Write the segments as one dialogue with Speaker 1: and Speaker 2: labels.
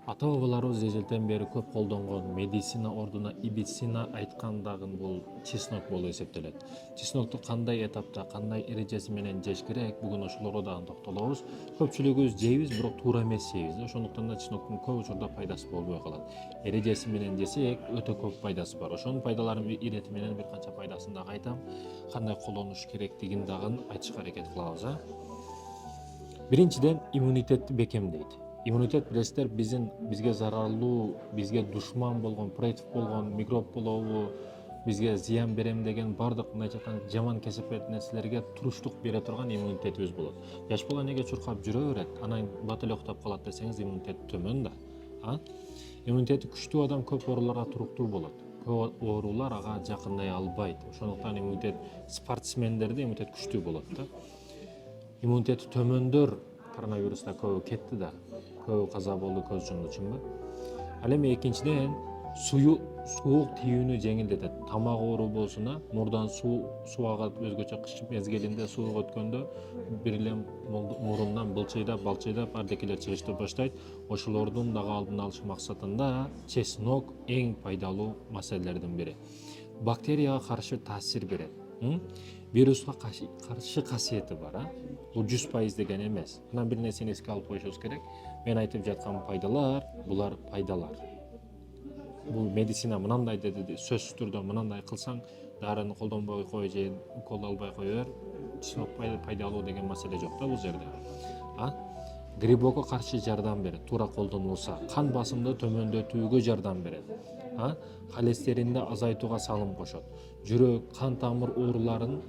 Speaker 1: Ата-бабаларыбыз эжелден бери көп колдонгон медицина ордуна ибицина айткандагы бул чеснок болуп эсептелет. Чеснокту кандай этапта, кандай эрежеси менен жеш керек, бүгүн ошолорго дагы токтолобуз. Көпчүлүгүбүз жейбиз, бирок туура эмес жейбиз. Ошондуктан да чесноктун көп учурда пайдасы болбой калат. Эрежеси менен жесек, өтө көп пайдасы бар. Ошонун пайдаларын ирети менен бир канча пайдасын дагы айтам. Кандай колдонуш керектигин дагы айтышка аракет кылабыз, Биринчиден, иммунитетти бекемдейт. Иммунитет билесиздер, бизге зарарлуу, бизге душман болгон, против болгон, микроб болобу, бизге зыян берем деген бардык мындайча айтканда жаман кесепет нерселерге туруштук бере турган иммунитетибиз болот. Жаш бала неге чуркап жүрө берет, анан бат эле уктап калат десеңиз, иммунитет төмөн да. Иммунитети күчтүү адам көп ооруларга туруктуу болот. Көп оорулар ага жакындай албайт. Ошондуктан иммунитет спортсмендерде иммунитет күчтүү болот да. Иммунитети төмөндөр коронавируста көбү кетти да. Көбү каза болду, көз жумду, чынбы? Ал эми экинчиден суук тийүүнү жеңилдетет. Тамак оору болсуна, мурдан суу агат, өзгөчө кыш мезгилинде суук өткөндө бир эле мурундан балчыйдап ардекелер чыгышты баштайт. Ошолордун дагы алдын алыш максатында чеснок эң пайдалуу маселелердин бири. Бактерияга каршы таасир берет. Вируска каршы касиети бар, бул 100% деген эмес. Мына бир нерсени эске алып коюшубуз керек. Мен айтып жаткан пайдалар, булар пайдалар. Бул медицина мынандай деди, сөзсүз түрдө мынандай кылсаң, дарыны колдонбой кой же укол албай коювер, чеснок пайдалуу деген маселе жок да бул жерде. Грибокко каршы жардам берет, туура колдонулса. Кан басымды төмөндөтүүгө жардам берет. Холестеринди азайтууга салым кошот. Жүрөк, кан тамыр ооруларын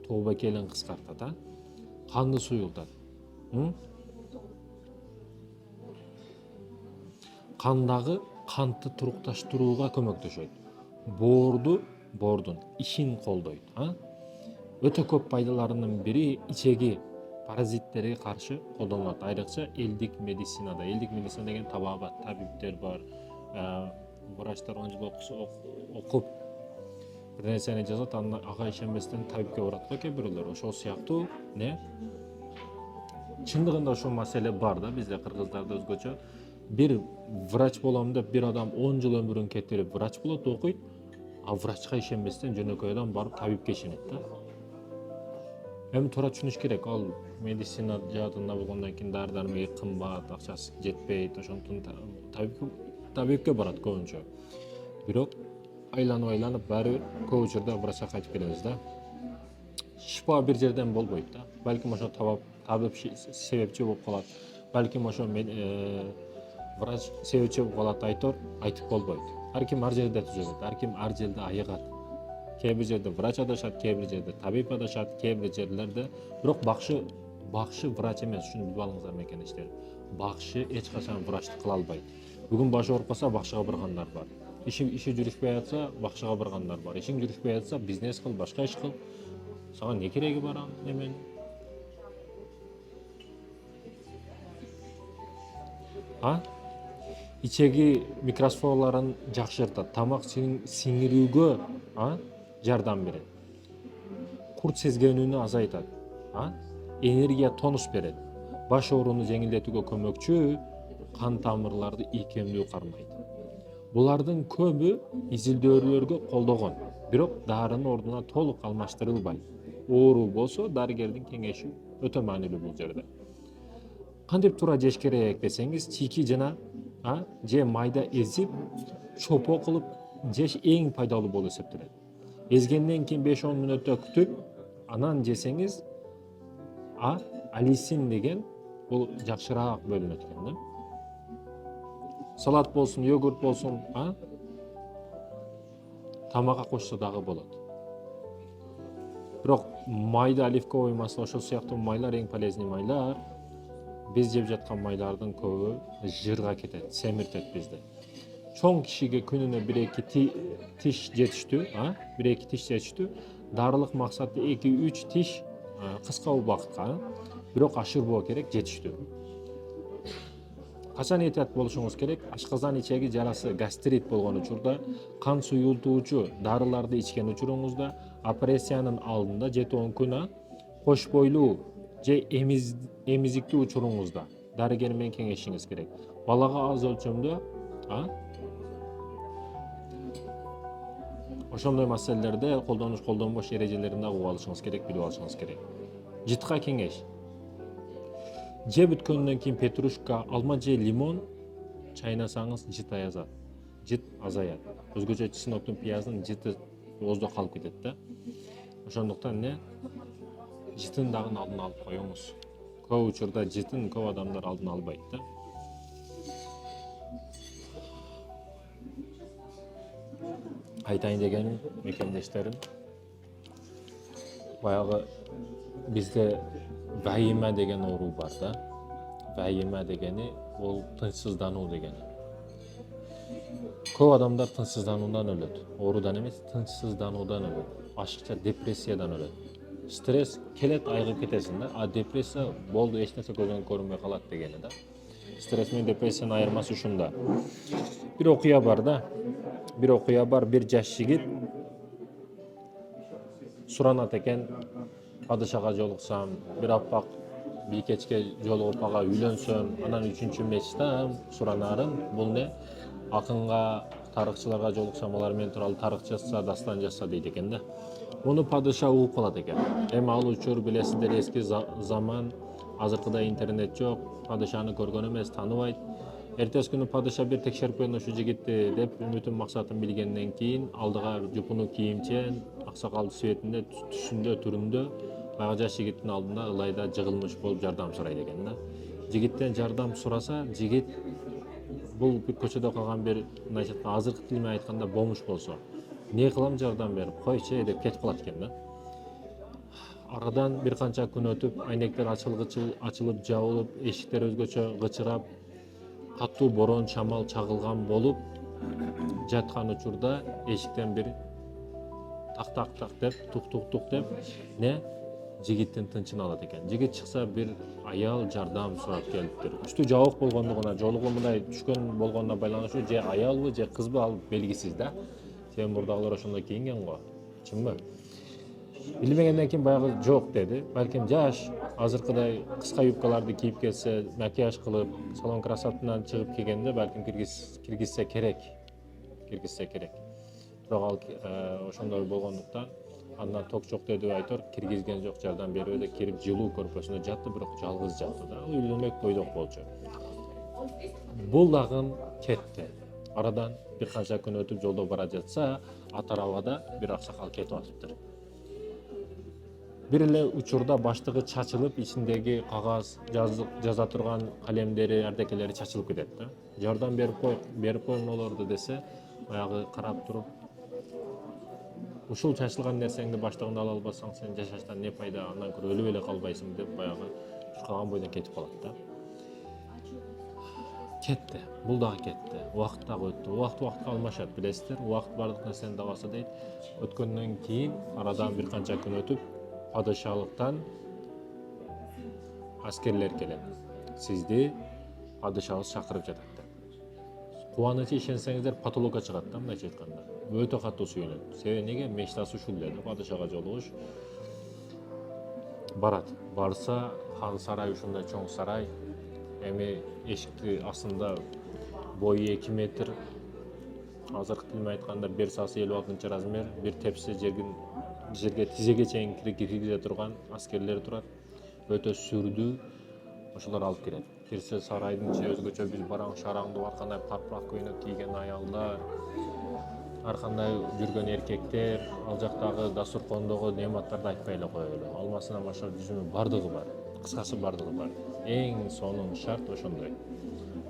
Speaker 1: тобокелин кыскартат, канды суюлтат. Кандагы кантты турукташтырууга көмөктөшөт. Боордун ишин колдойт. Өтө көп пайдаларынын бири ичеги паразиттерге каршы колдонулат. Айрыкча элдик медицинада. Элдик медицина деген табиптер бар, врачтар окуп бир нерсени жазат, ага ишенбестен табипке барат го кээ бирөөлөр. Ошол сыяктуу чындыгында ошол маселе бар да бизде кыргыздарда өзгөчө. Бир врач болом деп бир адам 10 жыл өмүрүн кетирип врач болот, окуйт, а врачка ишенбестен жөнөкөй адам барып табипке ишенет да. Эми туура түшүнүш керек, ал медицина жаатында болгондон кийин дары-дармеги кымбат, акчасы жетпейт, ошондуктан табипке барат көбүнчө. Бирок айланып баары көп учурда врачка кайтып келебиз да. Шифа бир жерден болбойт да. Балким ошо табип себепчи болуп калат. Балким ошо врач себепчи болуп калат, айтып болбойт. Ар ким ар жерде түзөлөт, ар ким ар жерде айыгат. Кээ бир жерде врач адашат, кээ бир жерде табип адашат, кээ бир жерлерде. Бирок бакшы врач эмес, ушуну билип алыңыздар мекенештер. Бакшы эч качан врачты кыла албайт. Бүгүн башы ооруп калса бакчыга баргандар бар. Иши жүрүшпөй атса бакчыга баргандар бар. Ишиң жүрүшпөй атса бизнес кыл, башка иш кыл. Сага не кереги бар эмен? Ичеги микрофлораларын жакшыртат, тамак сиңирүүгө жардам берет. Курт сезгенүүнү азайтат. Энергия, тонус берет. Баш ооруну жеңилдетүүгө көмөкчү, кан тамырларды ийкемдүү кармайт. Булардын көбү изилдөөлөргө колдогон, бирок дарынын ордуна толук алмаштырылбайт. Оору болсо дарыгердин кеңеши өтө маанилүү бул жерде. Кантип туура жеш керек десеңиз, чийки жана же майда эзип, чопо кылып жеш эң пайдалуу болуп эсептелет. Эзгенден кийин 5-10 мүнөттө күтүп, анан жесеңиз, алисин деген бул жакшыраак бөлүнөт экен да. Салат болсун, йогурт болсун, тамакка кошсо дагы болот. Бирок майда, оливковый масло, ошол сыяктуу майлар эң полезный майлар. Биз жеп жаткан майлардын көбү жырга кетет, семиртет бизди. Чоң кишиге күнүнө 1-2 тиш жетиштүү, 1-2 тиш жетиштүү. Дарылык максаты 2-3 тиш кыска убакытка, бирок ашырбоо керек, жетиштүү. Качан этият болушуңуз керек? Ашказан ичеги жарасы гастрит болгон учурда, кан суюлтуучу дарыларды ичкен учуруңузда, операциянын алдында 7-10 күн кош бойлуу же эмизиктүү учуруңузда дарыгер менен кеңешишиңиз керек. балага аз өлчөмдө ошондой маселелерде колдонуш колдонбош эрежелерин да угуп алышыңыз керек, билип алышыңыз керек. Жытка кеңеш. Жеп бүткөндөн кийин петрушка, алма же лимон чайнасаңыз жыт аязат. Жыт азаят. Өзгөчө чесноктун, пияздын жыты ооздо калып кетет да. Ошондуктан жытын дагы алдын алып коюңуз. Көп учурда жытын көп адамдар алдын албайт да. Айтайын дегеним, мекемдештерим, баягы бизде вайыма деген оору бар да. Вайыма дегени ол тынчсыздануу дегени. Көп адамдар тынчсыздануудан өлөт. Оорудан эмес, тынчсыздануудан өлөт. Ашыкча депрессиядан өлөт. Стресс келет, айыгып кетесиң да. А депрессия болду, эч нерсе көзүңө көрүнбөй калат дегени да. Стресс менен депрессиянын айырмасы ушунда. Bir окуя бар да. Bir жаш жигит суранат экен, падышага жолуксам, бир аппак бийкечке жолугуп ага үйлөнсөм, анан 3-чү мечтам, суранарым, бул не? Акынга, тарыхчыларга жолуксам, алар мен тууралуу тарых жазса, дастан жазса дейт экен да. Муну падыша угуп калат экен. Эми ал учур билесиздер, эски заман, азыркыдай интернет жок, падышаны көргөн эмес, тааныбайт. Эртеси күнү падыша бир текшерип коеюн ушу жигитти деп үмүтүн максатын билгенден кийин алдыга жупуну кийимчен, аксакалды светинде, түсүндө, түрүндө баягы жаш жигиттин алдында ылайда жыгылмыш болуп жардам сурайт экен да. Жигиттен жардам сураса, жигит бул көчөдө калган бир мындайча айтканда азыркы тил менен айтканда бомуш болсо, не кылам жардам берип, койчу деп кетип калат экен да. Арадан бир канча күн өтүп, айнектер ачылып жабылып, эшиктер өзгөчө гычырап, катуу борон, шамал чагылган болуп жаткан учурда эшиктен бир так деп, тук деп, жигиттин тынчын алат экен. Жигит чыкса, бир аял жардам сурап келиптир. Үстү жабык болгондугуна, жолугу мындай түшкөн болгонуна байланыштуу, же аялбы, же кызбы, ал белгисиз да. Себеби мурдагылар ошондой кийинген го. Чынбы? Билмегенден кийин баягы жок деди. Балким жаш, азыркыдай кыска юбкаларды кийип келсе, макияж кылып, салон красотунан чыгып келгенде балким киргизсе керек. Бирок ал ошондой болгондуктан андан ток жок деди айтор, киргизген жок, жардам бербеди, кирип жылуу көрпөсүндө жатты, бирок жалгыз жатты да. Үйлөнбөк бойдок болчу. Бул дагы кетти. Арадан бир канча күн өтүп жолдо бара жатса, ат арабада бир аксакал кетип атыптыр. Бир эле учурда баштыгы чачылып, ичиндеги кагаз, жаза турган калемдери, ардекелери чачылып кетет да. Жардам берип коеюн олорду десе, баягы карап туруп, ушул чачылган нерсеңди баштыгында ала албасаң, сен жашаштан не пайда, андан көрө өлүп эле калбайсың деп баягы чуркаган бойдон кетип калат да. Кетти, бул дагы кетти. Убакыт дагы өттү. Убакытка алмашат, билесиздер. Убакыт бардык нерсенин дабасы дейт. Өткөндөн кийин арадан бир канча күн өтүп, падышалыктан аскерлер келет. Сизди падышабыз чакырып жатат деп. Кубанычы ишенсеңиздер, потолокко чыгат да, мындайча айтканда. Өтө катуу сүйүнөт. Себеби неге? Мечтасы ушул деди, падышага жолугуш. Барат. Барса, хан сарай ушундай чоң сарай. Эми эшикти астында бою 2 метр. Азыркы тил менен айтканда 1,56 размер, бир тепси жерге тизеге чейин киргизе турган аскерлер турат. Өтө сүрдүү. Ошолор алып кирет. Кирсе сарайдын ичи өзгөчө бир бараң шараңдуу, ар кандай парпак көйнөк кийген аялдар, ар кандай жүргөн эркектер, ал жактагы дастуркондогу неаматтарды айтпай эле коелу. Алмасынан баштап жүзүнүн бардыгы бар. Кыскасы бардыгы бар. Эң сонун шарт ошондой.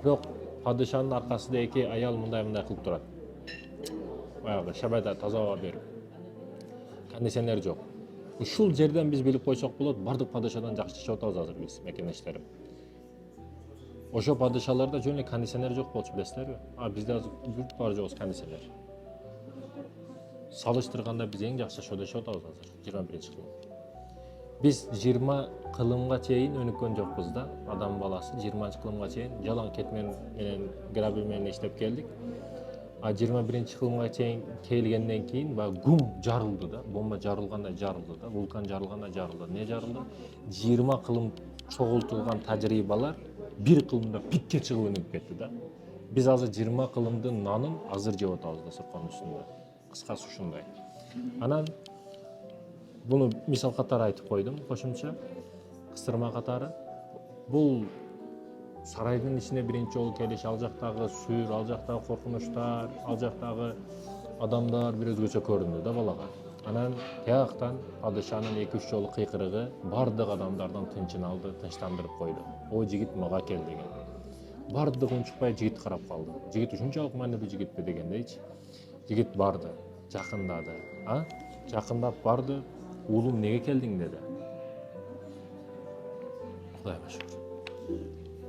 Speaker 1: Бирок падышанын аркасында эки аял мындай кылып турат. Баягы шабайда таза аба берип. Кондиционер жок. Ушул жерден биз билип койсок болот, бардык падышадан жакшы жашап атабыз азыр биз, мекемдештерим. Ошо падышаларда жөн эле кондиционер жок болчу, билесиздерби? А бизде азыр бүт бар жогус кондиционер. Салыштырганда биз эң жакшы жашап атабыз азыр, 21-кылым. Биз 20 кылымга чейин өнүккөн жокпуз да, адам баласы 20-кылымга чейин жалаң кет менен грабель менен иштеп келдик. А 21-кылымга чейин келгенден кийин баягы гум жарылды да, бомба жарылгандай жарылды да, вулкан жарылгандай жарылды. Не жарылды? 20 кылым чогултулган тажрыйбалар 1 кылымда питке чыгып өнүгүп кетти да. Biz азыр 20 кылымдын нанын азыр жеп атабыз да сыртканын үстүндө. Кыскасы ушундай. Анан буну мисал катары айтып койдум, кошумча кыстырма катары. Бул сарайдын ичине биринчи жолу келиш, ал жактагы сүр, ал жактагы коркунучтар, ал жактагы адамдар бир өзгөчө көрүндү да балага. Анан тияктан падышанын 2-3 жолу кыйкырыгы бардык адамдардын тынчын алды, тынчтандырып койду. О жигит мага кел деген. Бардык унчукпай жигит карап калды. Жигит ушунчалык маанилүү жигитпи дегендейчи. Жигит барды, жакындады. Жакындап барды. Уулум неге келдиң деди. Кудайга шүкүр.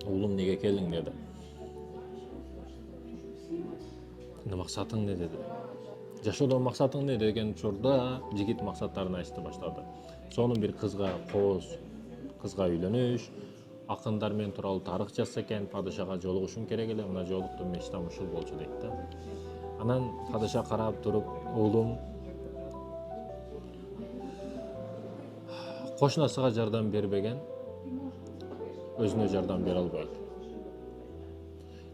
Speaker 1: Уулум неге келдиң деди. Максатың не деди. Жашоодон максатың не деген учурда жигит максаттарын айтышты баштады. Сонун бир кызга кооз, кызга үйлөнүш, акындар мен тууралуу тарых жазса экен, падышага жолугушум керек эле, мына жолуктум мечтам ушул болчу дейт да. Анан падыша карап туруп, уулум кошунасыга жардам бербеген, өзүнө жардам бере албайт.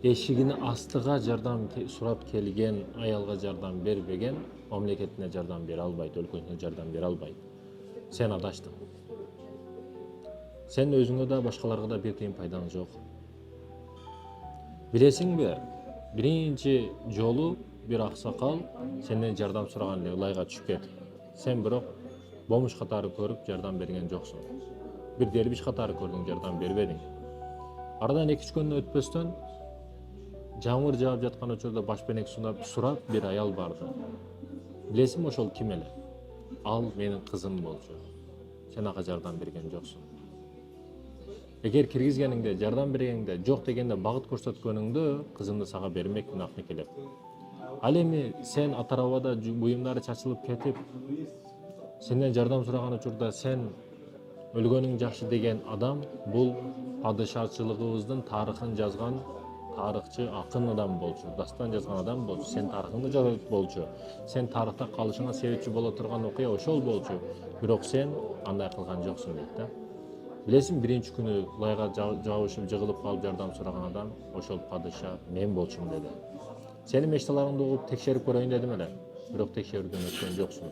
Speaker 1: Эшигини астыга жардам сурап келген аялга жардам бербеген, мамлекетине жардам бере албайт, өлкөсүнө жардам бере албайт. Сен адаштың. Сен өзүңө да башкаларга да бир тыйын пайдаң жок. Билесиңби, биринчи жолу бир аксакал сенден жардам сураган эле ылайга түшүп кетип. Сен бирок бомуш катары көрүп жардам берген жоксуң. Бир дербиш катары көрдүң, жардам бербедиң. Арадан 2-3 күн өтпөстөн жамыр жаап жаткан учурда башпенек сурап бир аял барды. Билесиңби ошол ким эле? Ал менин кызым болчу. Сен ага жардам берген жоксуң. Эгер киргизгениңде, жардам бергениңде, жок дегенде багыт көрсөткөнүңдө кызымды сага бермекмин акникелеп. Ал эми сен атарабада буюмдары чачылып кетип, сенден жардам сураган учурда сен өлгөнүң жакшы деген адам бул падышачылыгыбыздын тарыхын жазган тарыхчы, акын адам болчу, дастан жазган адам болчу, сен тарыхыңды жазат болчу, сен тарыхта калышыңа себепчи боло турган окуя ошол болчу, бирок сен андай кылган жоксуң дейт да. Билесиң, биринчи күнү лайга жабышып жыгылып калып жардам сураган адам ошол падыша мен болчумун деди. Сенин мечталарыңды угуп текшерип көрөйүн дедим эле, бирок текшерүүдөн өткөн жоксуң.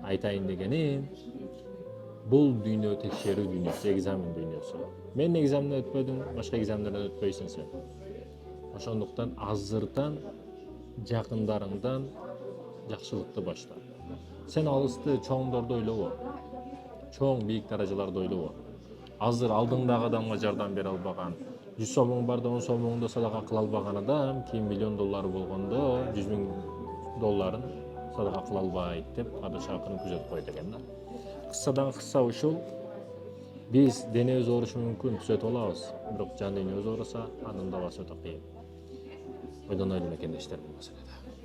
Speaker 1: Айтайын дегеним, бул дүйнө текшерүү дүйнөсү, экзамен дүйнөсү. Мен экзаменден өтпөдүм, башка экзамендерден өтпөйсүң сен. Ошондуктан азырдан жакындарыңдан жакшылыкты башла. Сен алысты чоңдорду ойлобо. Чоң бийик даражаларды ойлобо. Азыр алдыңдагы адамга жардам бере албаган, 100 сомуң барда 10 сомуңду садака кыла албаган адам, кийин $1 миллион болгондо $100,000 садака кыла албайт деп падыша акырын күзөтүп койду экен да. Кыссадан кысса ушул. Биз денебиз оорушу мүмкүн, түзөтүп алабыз, бирок жан денебиз ооруса, анын дабасы өтө кыйын. Ойдон элем экен иштер бул маселеде.